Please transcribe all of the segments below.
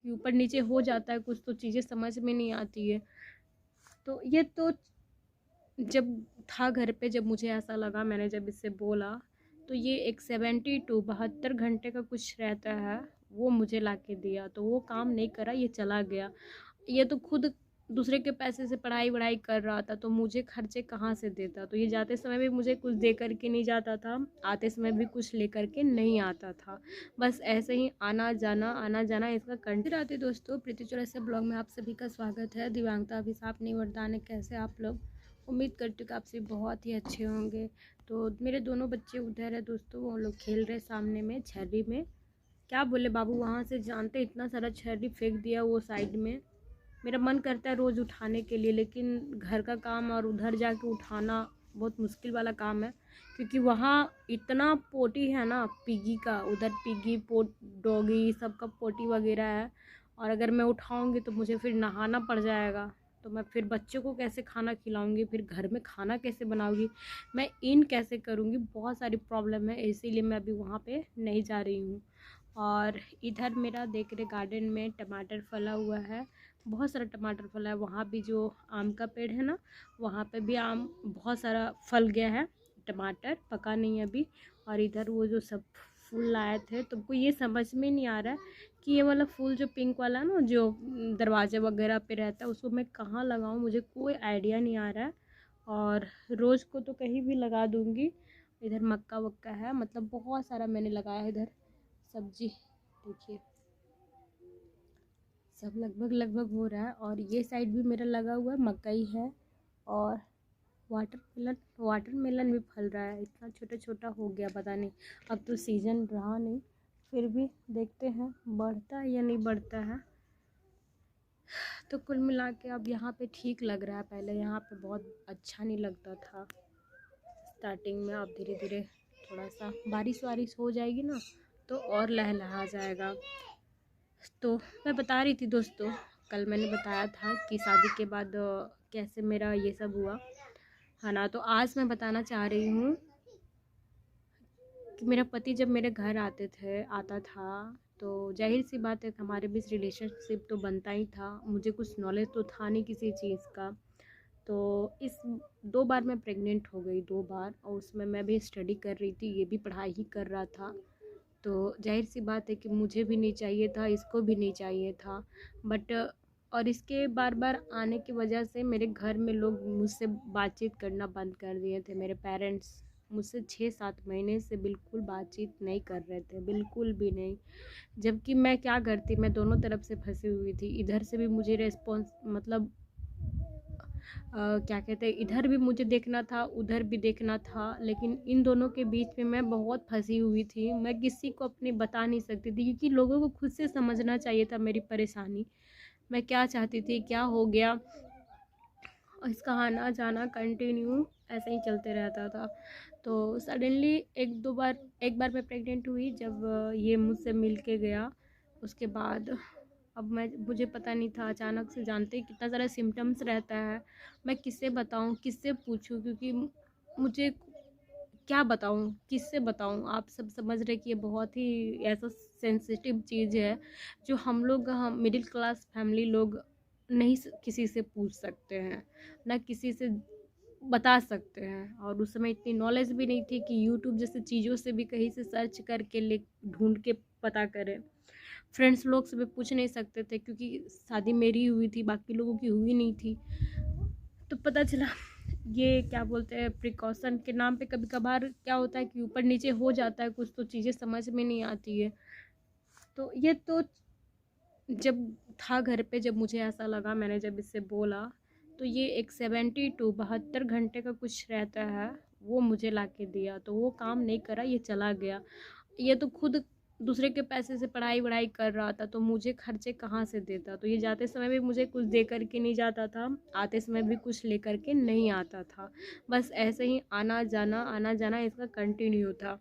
कि ऊपर नीचे हो जाता है कुछ, तो चीज़ें समझ में नहीं आती है। तो ये तो जब था घर पे, जब मुझे ऐसा लगा, मैंने जब इससे बोला, तो ये एक 72 घंटे का कुछ रहता है, वो मुझे ला के दिया। तो वो काम नहीं करा, ये चला गया। ये तो खुद दूसरे के पैसे से पढ़ाई वढ़ाई कर रहा था, तो मुझे खर्चे कहाँ से देता। तो ये जाते समय भी मुझे कुछ दे करके नहीं जाता था, आते समय भी कुछ ले करके नहीं आता था। बस ऐसे ही आना जाना इसका कंटिन्यू रहते। दोस्तों, प्रीति चौरसिया से ब्लॉग में आप सभी का स्वागत है। दिव्यांगता अभिशाप नहीं वरदान है। कैसे आप लोग? उम्मीद करती हूँ कि आप सभी बहुत ही अच्छे होंगे। तो मेरे दोनों बच्चे उधर है दोस्तों, वो लोग खेल रहे सामने में छर्री में। क्या बोले बाबू, वहाँ से जानते इतना सारा छर्री फेंक दिया वो साइड में। मेरा मन करता है रोज़ उठाने के लिए, लेकिन घर का काम और उधर जाके उठाना बहुत मुश्किल वाला काम है, क्योंकि वहाँ इतना पोटी है ना, पिगी का, उधर पिगी पोट डॉगी सबका पोटी वगैरह है। और अगर मैं उठाऊंगी तो मुझे फिर नहाना पड़ जाएगा, तो मैं फिर बच्चों को कैसे खाना खिलाऊंगी, फिर घर में खाना कैसे बनाऊंगी, मैं इन कैसे करूँगी, बहुत सारी प्रॉब्लम है। इसीलिए मैं अभी वहाँ पे नहीं जा रही हूँ। और इधर मेरा देख रहे गार्डन में टमाटर फला हुआ है, बहुत सारा टमाटर फला है। वहाँ भी जो आम का पेड़ है ना, वहाँ पे भी आम बहुत सारा फल गया है, टमाटर पका नहीं है अभी। और इधर वो जो सब फूल लाए थे, तुमको ये समझ में नहीं आ रहा है कि ये वाला फूल जो पिंक वाला ना, जो दरवाजे वगैरह पे रहता है, उसको मैं कहाँ लगाऊँ, मुझे कोई आइडिया नहीं आ रहा है। और रोज़ को तो कहीं भी लगा दूँगी। इधर मक्का वक्का है, मतलब बहुत सारा मैंने लगाया है इधर सब्जी। देखिए सब लगभग लगभग हो रहा है। और ये साइड भी मेरा लगा हुआ है, मकई है। और वाटरमेलन भी फल रहा है, इतना छोटा छोटा हो गया, पता नहीं, अब तो सीज़न रहा नहीं। फिर भी देखते हैं बढ़ता है या नहीं बढ़ता है। तो कुल मिला के अब यहाँ पे ठीक लग रहा है, पहले यहाँ पे बहुत अच्छा नहीं लगता था स्टार्टिंग में। अब धीरे धीरे थोड़ा सा बारिश वारिश हो जाएगी ना, तो और लहलहा जाएगा। तो मैं बता रही थी दोस्तों, कल मैंने बताया था कि शादी के बाद कैसे मेरा ये सब हुआ है ना। तो आज मैं बताना चाह रही हूँ कि मेरा पति जब मेरे घर आता था, तो जाहिर सी बात है कि हमारे बीच रिलेशनशिप तो बनता ही था। मुझे कुछ नॉलेज तो था नहीं किसी चीज़ का। तो इस 2 बार मैं प्रेग्नेंट हो गई, 2 बार, और उसमें मैं भी स्टडी कर रही थी, ये भी पढ़ाई ही कर रहा था। तो जाहिर सी बात है कि मुझे भी नहीं चाहिए था, इसको भी नहीं चाहिए था। बट और इसके बार बार आने की वजह से मेरे घर में लोग मुझसे बातचीत करना बंद कर दिए थे। मेरे पेरेंट्स मुझसे 6-7 महीने से बिल्कुल बातचीत नहीं कर रहे थे, बिल्कुल भी नहीं। जबकि मैं क्या करती, मैं दोनों तरफ से फंसी हुई थी। इधर से भी मुझे रेस्पॉन्स, मतलब क्या कहते हैं, इधर भी मुझे देखना था, उधर भी देखना था, लेकिन इन दोनों के बीच में मैं बहुत फंसी हुई थी। मैं किसी को अपनी बता नहीं सकती थी, क्योंकि लोगों को खुद से समझना चाहिए था मेरी परेशानी, मैं क्या चाहती थी, क्या हो गया। इसका आना जाना कंटिन्यू ऐसे ही चलते रहता था। तो सडनली एक बार मैं प्रेग्नेंट हुई, जब ये मुझसे मिल के गया। उसके बाद अब मुझे पता नहीं था, अचानक से जानते ही कितना सारा सिम्टम्स रहता है। मैं किससे बताऊं, किससे पूछूं, क्योंकि मुझे क्या बताऊं, किससे बताऊं। आप सब समझ रहे कि ये बहुत ही ऐसा सेंसिटिव चीज़ है, जो हम मिडिल क्लास फैमिली लोग नहीं किसी से पूछ सकते हैं, ना किसी से बता सकते हैं। और उस समय इतनी नॉलेज भी नहीं थी कि यूट्यूब जैसे चीज़ों से भी कहीं से सर्च करके ले ढूंढ के पता करें। फ्रेंड्स लोग से भी पूछ नहीं सकते थे, क्योंकि शादी मेरी हुई थी, बाकी लोगों की हुई नहीं थी। तो पता चला, ये क्या बोलते हैं, प्रिकॉशन के नाम पे कभी कभार क्या होता है कि ऊपर नीचे हो जाता है कुछ, तो चीज़ें समझ में नहीं आती है। तो ये तो जब था घर पे, जब मुझे ऐसा लगा, मैंने जब इससे बोला, तो ये एक 72 घंटे का कुछ रहता है, वो मुझे ला के दिया। तो वो काम नहीं करा, ये चला गया। ये तो खुद दूसरे के पैसे से पढ़ाई वढ़ाई कर रहा था, तो मुझे खर्चे कहाँ से देता। तो ये जाते समय भी मुझे कुछ दे करके नहीं जाता था, आते समय भी कुछ ले करके नहीं आता था। बस ऐसे ही आना जाना इसका कंटिन्यू था।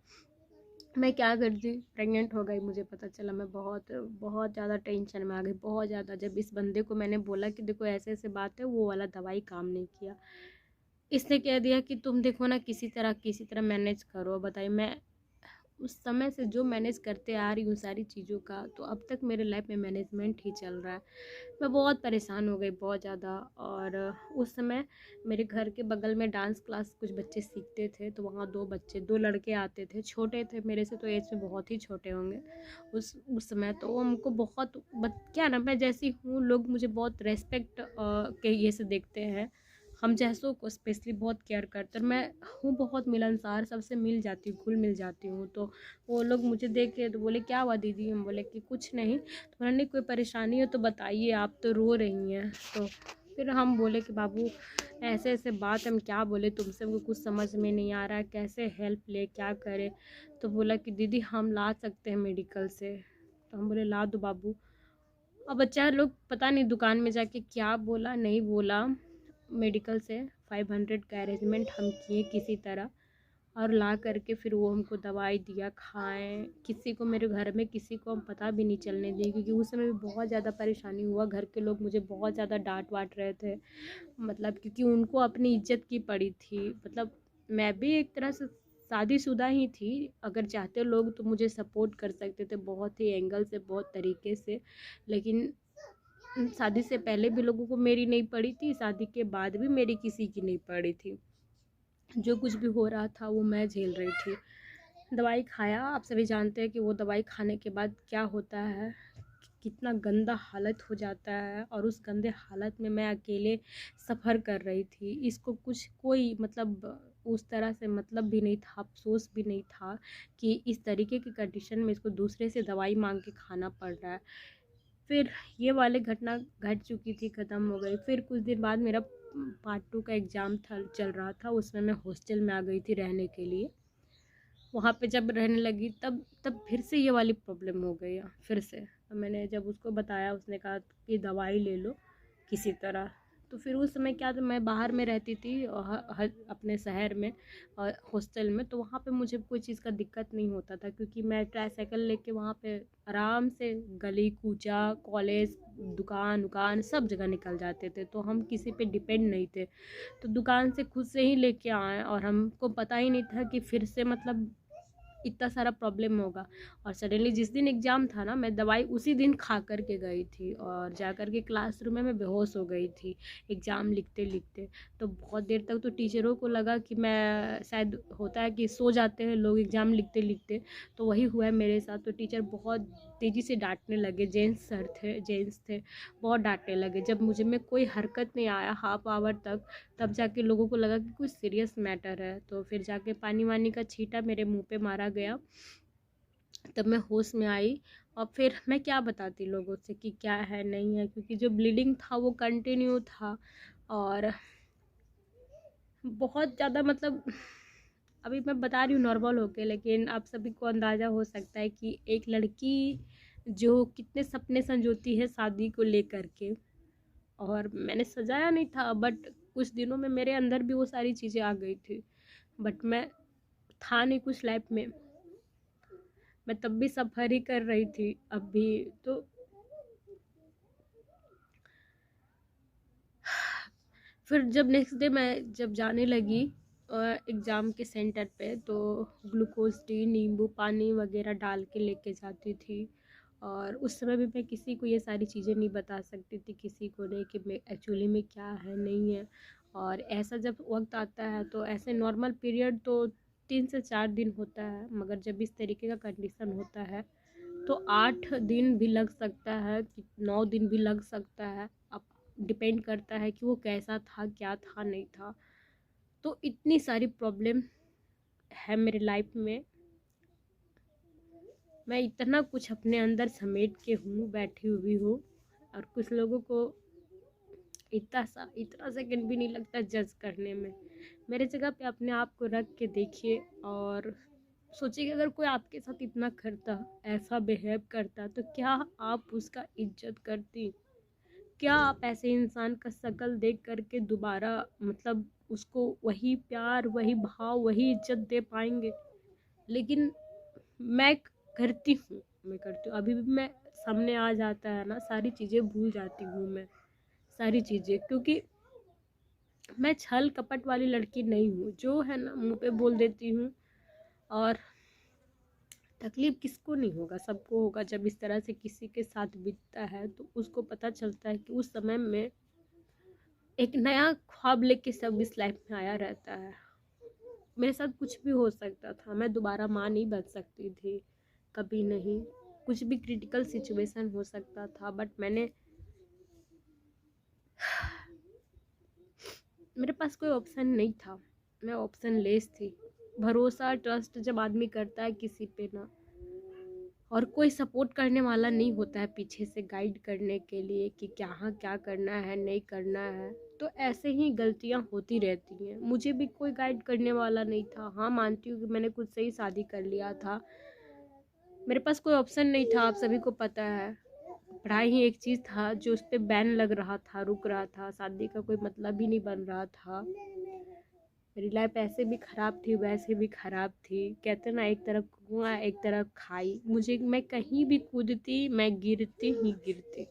मैं क्या करती, प्रेग्नेंट हो गई, मुझे पता चला। मैं बहुत बहुत ज़्यादा टेंशन में आ गई, बहुत ज़्यादा। जब इस बंदे को मैंने बोला कि देखो ऐसे ऐसे बात है, वो वाला दवाई काम नहीं किया। इसने कह दिया कि तुम देखो ना, किसी तरह मैनेज करो। बताइए, मैं उस समय से जो मैनेज करते आ रही हूँ सारी चीज़ों का, तो अब तक मेरे लाइफ में मैनेजमेंट ही चल रहा है। मैं बहुत परेशान हो गई, बहुत ज़्यादा। और उस समय मेरे घर के बगल में डांस क्लास कुछ बच्चे सीखते थे, तो वहाँ 2 लड़के आते थे, छोटे थे मेरे से, तो एज में बहुत ही छोटे होंगे उस समय। तो वो हमको बहुत क्या ना, मैं जैसी हूँ लोग मुझे बहुत रेस्पेक्ट के ये से देखते हैं। हम जैसों को स्पेशली बहुत केयर करते हैं। मैं हूँ बहुत मिलनसार, सबसे मिल जाती हूँ, घुल मिल जाती हूँ। तो वो लोग मुझे देख के तो बोले क्या हुआ दीदी? हम बोले कि कुछ नहीं। तो मैंने कोई परेशानी हो तो बताइए, आप तो रो रही हैं। तो फिर हम बोले कि बाबू ऐसे ऐसे बात, हम क्या बोले तुमसे, हमको कुछ समझ में नहीं आ रहा है, कैसे हेल्प ले, क्या करे। तो बोला कि दीदी हम ला सकते हैं मेडिकल से। तो हम बोले ला दो बाबू। अब बच्चा लोग पता नहीं दुकान में जाके क्या बोला नहीं बोला, मेडिकल से 500 का अरेंजमेंट हम किए किसी तरह, और ला करके फिर वो हमको दवाई दिया, खाएं। किसी को मेरे घर में किसी को हम पता भी नहीं चलने दिए, क्योंकि उस समय भी बहुत ज़्यादा परेशानी हुआ। घर के लोग मुझे बहुत ज़्यादा डांट वाट रहे थे, मतलब क्योंकि उनको अपनी इज्जत की पड़ी थी। मतलब मैं भी एक तरह से शादीशुदा ही थी, अगर चाहते लोग तो मुझे सपोर्ट कर सकते थे बहुत ही एंगल से, बहुत तरीके से। लेकिन शादी से पहले भी लोगों को मेरी नहीं पड़ी थी, शादी के बाद भी मेरी किसी की नहीं पड़ी थी। जो कुछ भी हो रहा था वो मैं झेल रही थी। दवाई खाया, आप सभी जानते हैं कि वो दवाई खाने के बाद क्या होता है, कितना गंदा हालत हो जाता है। और उस गंदे हालत में मैं अकेले सफ़र कर रही थी। इसको कुछ कोई मतलब उस तरह से मतलब भी नहीं था, अफसोस भी नहीं था कि इस तरीके की कंडीशन में इसको दूसरे से दवाई मांग के खाना पड़ रहा है। फिर ये वाली घटना घट चुकी थी, ख़त्म हो गई। फिर कुछ दिन बाद मेरा पार्ट 2 का एग्ज़ाम था, चल रहा था। उसमें मैं हॉस्टल में आ गई थी रहने के लिए। वहाँ पे जब रहने लगी तब फिर से ये वाली प्रॉब्लम हो गई फिर से। तो मैंने जब उसको बताया, उसने कहा कि दवाई ले लो किसी तरह। तो फिर उस समय क्या था, मैं बाहर में रहती थी अपने शहर में और हॉस्टल में, तो वहाँ पे मुझे कोई चीज़ का दिक्कत नहीं होता था, क्योंकि मैं ट्राईसाइकिल लेके वहाँ पे आराम से गली कूचा, कॉलेज, दुकान उकान सब जगह निकल जाते थे। तो हम किसी पे डिपेंड नहीं थे। तो दुकान से खुद से ही लेके आए, और हमको पता ही नहीं था कि फिर से मतलब इतना सारा प्रॉब्लम होगा। और सडनली जिस दिन एग्ज़ाम था ना, मैं दवाई उसी दिन खा कर के गई थी, और जा कर के क्लासरूम में मैं बेहोश हो गई थी एग्ज़ाम लिखते लिखते। तो बहुत देर तक तो टीचरों को लगा कि मैं शायद, होता है कि सो जाते हैं लोग एग्ज़ाम लिखते लिखते, तो वही हुआ है मेरे साथ। तो टीचर बहुत तेज़ी से डांटने लगे, जेंट्स थे, बहुत डांटने लगे। जब मुझे में कोई हरकत नहीं आया हाफ आवर तक, तब जाके लोगों को लगा कि कुछ सीरियस मैटर है। तो फिर जाके पानी वानी का छींटा मेरे मुंह पे मारा गया, तब मैं होश में आई। और फिर मैं क्या बताती लोगों से कि क्या है नहीं है, क्योंकि जो ब्लीडिंग था वो कंटिन्यू था। और बहुत ज़्यादा मतलब अभी मैं बता रही हूँ नॉर्मल होके, लेकिन आप सभी को अंदाज़ा हो सकता है कि एक लड़की जो कितने सपने संजोती है शादी को लेकर के। और मैंने सजाया नहीं था, बट कुछ दिनों में मेरे अंदर भी वो सारी चीज़ें आ गई थी। बट मैं था नहीं कुछ लाइफ में, मैं तब भी सफ़र ही कर रही थी। अब भी तो फिर जब नेक्स्ट डे मैं जब जाने लगी एग्ज़ाम के सेंटर पे, तो ग्लूकोज डी, नींबू पानी वगैरह डाल के लेके जाती थी। और उस समय भी मैं किसी को ये सारी चीज़ें नहीं बता सकती थी, किसी को नहीं, कि मैं एक्चुअली में क्या है नहीं है। और ऐसा जब वक्त आता है तो ऐसे नॉर्मल पीरियड तो 3 से 4 दिन होता है, मगर जब इस तरीके का कंडीशन होता है तो 8 दिन भी लग सकता है, कि 9 दिन भी लग सकता है। अब डिपेंड करता है कि वो कैसा था, क्या था, नहीं था। तो इतनी सारी प्रॉब्लम है मेरी लाइफ में। मैं इतना कुछ अपने अंदर समेट के बैठी हुई हूँ, और कुछ लोगों को इतना सेकंड भी नहीं लगता जज करने में। मेरे जगह पे अपने आप को रख के देखिए, और सोचिए कि अगर कोई आपके साथ इतना करता, ऐसा बिहेव करता, तो क्या आप उसका इज्जत करती? क्या आप ऐसे इंसान का शक्ल देख करके दोबारा मतलब उसको वही प्यार, वही भाव, वही इज्जत दे पाएंगे? लेकिन मैं करती हूँ अभी भी। मैं सामने आ जाता है ना, सारी चीज़ें भूल जाती हूँ मैं, सारी चीज़ें, क्योंकि मैं छल कपट वाली लड़की नहीं हूँ, जो है ना मुँह पे बोल देती हूँ। और तकलीफ़ किसको नहीं होगा, सबको होगा। जब इस तरह से किसी के साथ बीतता है तो उसको पता चलता है कि उस समय में एक नया ख्वाब लेके सब इस लाइफ में आया रहता है। मेरे साथ कुछ भी हो सकता था, मैं दोबारा माँ नहीं बन सकती थी, कभी नहीं। कुछ भी क्रिटिकल सिचुएशन हो सकता था, बट मेरे पास कोई ऑप्शन नहीं था, मैं ऑप्शन लेस थी। भरोसा ट्रस्ट जब आदमी करता है किसी पे ना, और कोई सपोर्ट करने वाला नहीं होता है पीछे से गाइड करने के लिए कि क्या करना है नहीं करना है, तो ऐसे ही गलतियां होती रहती हैं। मुझे भी कोई गाइड करने वाला नहीं था। हाँ, मानती हूँ कि मैंने खुद से ही शादी कर लिया था, मेरे पास कोई ऑप्शन नहीं था, आप सभी को पता है। पढ़ाई ही एक चीज़ था जो उस पर बैन लग रहा था, रुक रहा था, शादी का कोई मतलब ही नहीं बन रहा था। मेरी लाइफ ऐसे भी ख़राब थी, वैसे भी ख़राब थी। कहते ना, एक तरफ कुआं एक तरफ खाई। मैं कहीं भी कूदती, मैं गिरती ही गिरती।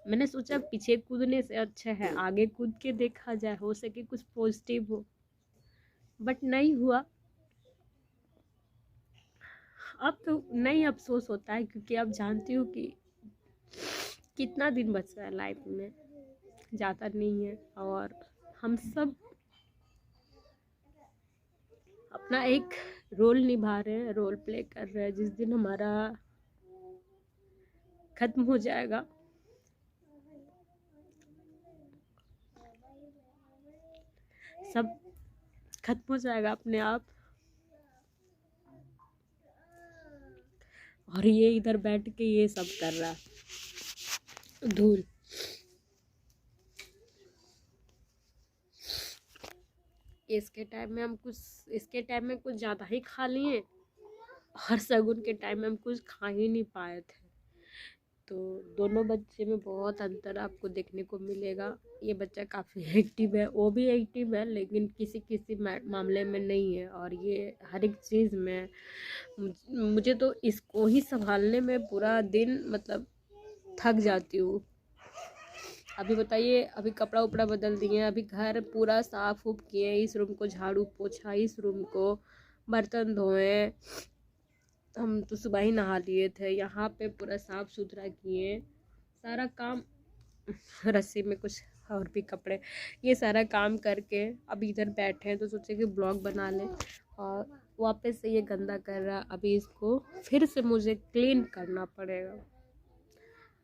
मैंने सोचा पीछे कूदने से अच्छा है आगे कूद के देखा जाए, हो सके कुछ पॉजिटिव हो, बट नहीं हुआ। अब तो नहीं अफसोस होता है, क्योंकि अब जानती हूँ कि कितना दिन बचा है लाइफ में, ज़्यादा नहीं है। और हम सब अपना एक रोल निभा रहे हैं, रोल प्ले कर रहे हैं। जिस दिन हमारा खत्म हो जाएगा, सब खत्म हो जाएगा अपने आप। और ये इधर बैठ के ये सब कर रहा है, धूल। इसके टाइम में कुछ ज़्यादा ही खा लिए, और शगुन के टाइम में हम कुछ खा ही नहीं पाए थे। तो दोनों बच्चे में बहुत अंतर आपको देखने को मिलेगा। ये बच्चा काफ़ी एक्टिव है, वो भी एक्टिव है, लेकिन किसी किसी मामले में नहीं है। और ये हर एक चीज़ में मुझे तो इसको ही संभालने में पूरा दिन मतलब थक जाती हूँ। अभी बताइए, अभी कपड़ा उपड़ा बदल दिए, अभी घर पूरा साफ उफ किए, इस रूम को झाड़ू पोछा, इस रूम को बर्तन धोए। हम तो सुबह ही नहा लिए थे, यहाँ पे पूरा साफ सुथरा किए, सारा काम। रस्सी में कुछ और भी कपड़े, ये सारा काम करके अब इधर बैठे हैं, तो सोचे कि ब्लॉग बना लें। और वापस से ये गंदा कर रहा, अभी इसको फिर से मुझे क्लीन करना पड़ेगा।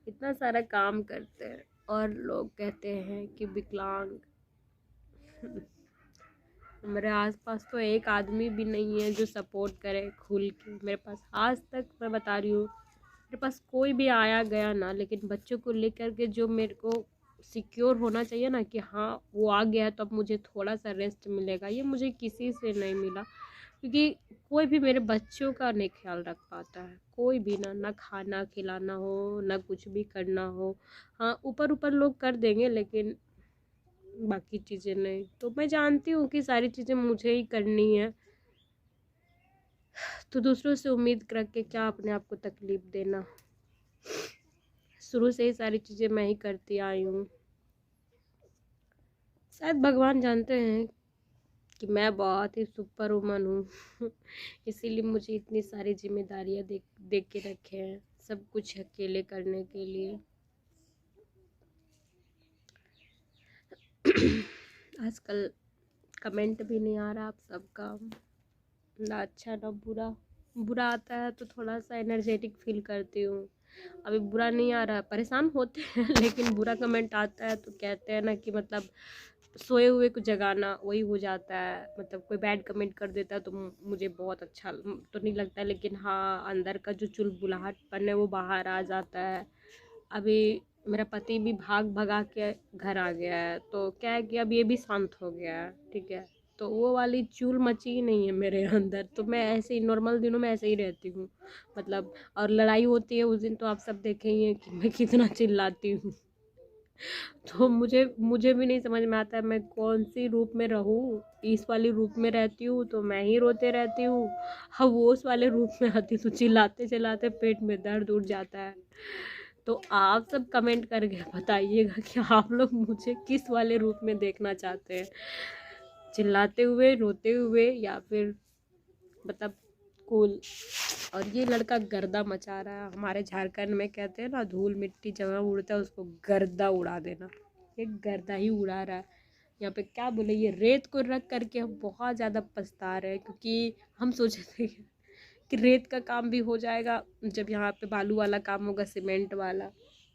इतना सारा काम करते हैं और लोग कहते हैं कि विकलांग। मेरे आसपास तो एक आदमी भी नहीं है जो सपोर्ट करे खुल के। मेरे पास आज तक, मैं बता रही हूँ, मेरे पास कोई भी आया गया ना, लेकिन बच्चों को लेकर के जो मेरे को सिक्योर होना चाहिए ना, कि हाँ वो आ गया तो अब मुझे थोड़ा सा रेस्ट मिलेगा, ये मुझे किसी से नहीं मिला। क्योंकि कोई भी मेरे बच्चों का नहीं ख्याल रख पाता है, कोई भी ना खाना खिलाना हो, ना कुछ भी करना हो। हाँ, ऊपर ऊपर लोग कर देंगे, लेकिन बाकी चीज़ें नहीं। तो मैं जानती हूँ कि सारी चीज़ें मुझे ही करनी है, तो दूसरों से उम्मीद करके क्या अपने आप को तकलीफ़ देना। शुरू से ही सारी चीज़ें मैं ही करती आई हूँ। शायद भगवान जानते हैं कि मैं बहुत ही सुपर वुमन हूँ। इसीलिए मुझे इतनी सारी जिम्मेदारियाँ दे के रखे हैं, सब कुछ अकेले करने के लिए। आजकल कमेंट भी नहीं आ रहा आप सबका, ना अच्छा ना बुरा। बुरा आता है तो थोड़ा सा एनर्जेटिक फील करती हूँ। अभी बुरा नहीं आ रहा, परेशान होते हैं, लेकिन बुरा कमेंट आता है तो कहते हैं ना कि मतलब सोए हुए को जगाना, वही हो जाता है। मतलब कोई बैड कमेंट कर देता है तो मुझे बहुत अच्छा तो नहीं लगता, लेकिन हाँ, अंदर का जो चुलबुलाहटपन है वो बाहर आ जाता है। अभी मेरा पति भी भगा के घर आ गया है, तो क्या है कि अब ये भी शांत हो गया है, ठीक है। तो वो वाली चूल मची ही नहीं है मेरे अंदर। तो मैं ऐसे ही नॉर्मल दिनों में ऐसे ही रहती हूँ, मतलब। और लड़ाई होती है उस दिन तो आप सब देखे ही हैं कि मैं कितना चिल्लाती हूँ। तो मुझे भी नहीं समझ में आता है मैं कौन सी रूप में रहूँ। इस वाली रूप में रहती हूँ तो मैं ही रोते रहती हूँ, हाँ वो उस वाले रूप में आती हूँ तो चिल्लाते चिल्लाते पेट में दर्द उठ जाता है। तो आप सब कमेंट करके बताइएगा कि आप लोग मुझे किस वाले रूप में देखना चाहते हैं, चिल्लाते हुए, रोते हुए, या फिर मतलब बिल्कुल। और ये लड़का गर्दा मचा रहा है। हमारे झारखंड में कहते हैं ना, धूल मिट्टी जहाँ उड़ता है उसको गर्दा उड़ा देना। ये गर्दा ही उड़ा रहा है। यहाँ पे क्या बोले, ये रेत को रख करके हम बहुत ज़्यादा पछता रहे हैं, क्योंकि हम सोचे थे कि रेत का काम भी हो जाएगा जब यहाँ पे बालू वाला काम होगा, सीमेंट वाला।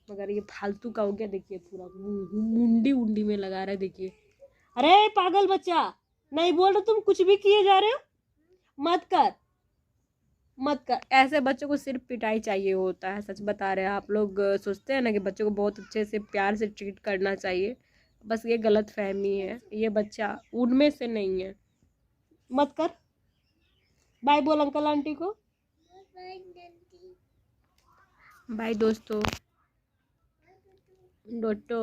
मगर ये फालतू का हो गया। देखिए पूरा मुंडी उंडी में लगा रहा है। देखिए, अरे पागल बच्चा, नहीं बोल रहे, तुम कुछ भी किए जा रहे हो। मत कर, मत कर। ऐसे बच्चों को सिर्फ पिटाई चाहिए होता है। सच बता रहे हैं। आप लोग सोचते हैं ना कि बच्चों को बहुत अच्छे से प्यार से ट्रीट करना चाहिए, बस ये गलत फहमी है। ये बच्चा उनमें से नहीं है। मत कर। बाय बोल अंकल आंटी को। बाय दोस्तों। डोटो।